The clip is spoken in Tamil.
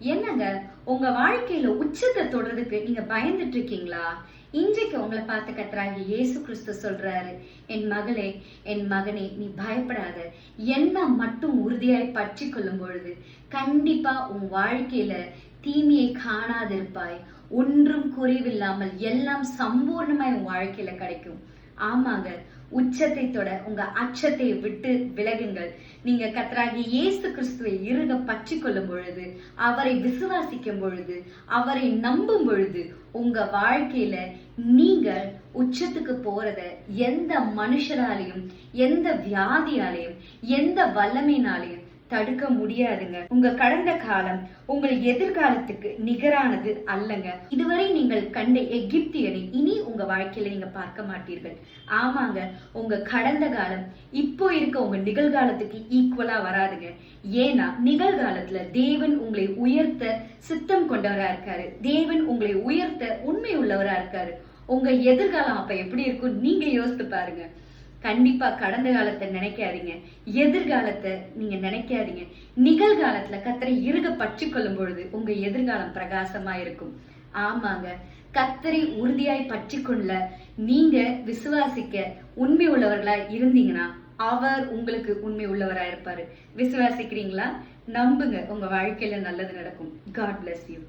என்னங்க உங்க வாழ்க்கையில உச்சத்தை தொடர்றதுக்கு நீங்க பயந்துட்டு இருக்கீங்களா? இன்றைக்கு உங்களை பார்த்து கர்த்தராகிய இயேசு கிறிஸ்து சொல்றாரு, என் மகளே, என் மகனே, நீ பயப்படாத. என்ன மட்டும் உறுதியாய் பற்றி கொள்ளும் பொழுது கண்டிப்பா உன் வாழ்க்கையில தீமையை காணாதிருப்பாய். ஒன்றும் குறைவில்லாமல் எல்லாம் சம்பூர்ணமாய் உன் வாழ்க்கையில கிடைக்கும். ஆமாங்க, உச்சத்தை தொட உங்க அச்சத்தை விட்டு விலகுங்கள். நீங்க கர்த்தராகிய இயேசு கிறிஸ்துவை இறுக பற்றி கொள்ளும் பொழுது, அவரை விசுவாசிக்கும் பொழுது, அவரை நம்பும் பொழுது உங்க வாழ்க்கையில நீங்கள் உச்சத்துக்கு போறத எந்த மனுஷராலையும், எந்த வியாதியாலையும், எந்த வல்லமையினாலையும் தடுக்க முடியாதுங்க. உங்க கடந்த காலம் உங்கள் எதிர்காலத்துக்கு நிகரானது அல்லங்க. இதுவரை நீங்கள் கண்ட எகிப்தியனை இனி உங்க வாழ்க்கையில நீங்க பார்க்க மாட்டீர்கள். ஆமாங்க, உங்க கடந்த காலம் இப்போ இருக்க உங்க நிகழ்காலத்துக்கு ஈக்குவலா வராதுங்க. ஏன்னா நிகழ்காலத்துல தேவன் உங்களை உயர்த்த சித்தம் கொண்டவரா இருக்காரு. தேவன் உங்களை உயர்த்த உண்மை உள்ளவரா இருக்காரு. உங்க எதிர்காலம் அப்ப எப்படி இருக்கும் நீங்க யோசித்து பாருங்க. கண்டிப்பா கடந்த காலத்தை நினைக்காதீங்க, எதிர்காலத்தை நீங்க நினைக்காதீங்க. நிகழ்காலத்துல கர்த்தரை இறுக பற்றி கொள்ளும் பொழுது உங்க எதிர்காலம் பிரகாசமா இருக்கும். ஆமாங்க, கர்த்தரை உறுதியாய் பற்றி கொள்ள நீங்க விசுவாசிக்க உண்மை உள்ளவர்களா இருந்தீங்கன்னா அவர் உங்களுக்கு உண்மை உள்ளவரா இருப்பாரு. விசுவாசிக்கிறீங்களா? நம்புங்க, உங்க வாழ்க்கையில நல்லது நடக்கும். God bless you.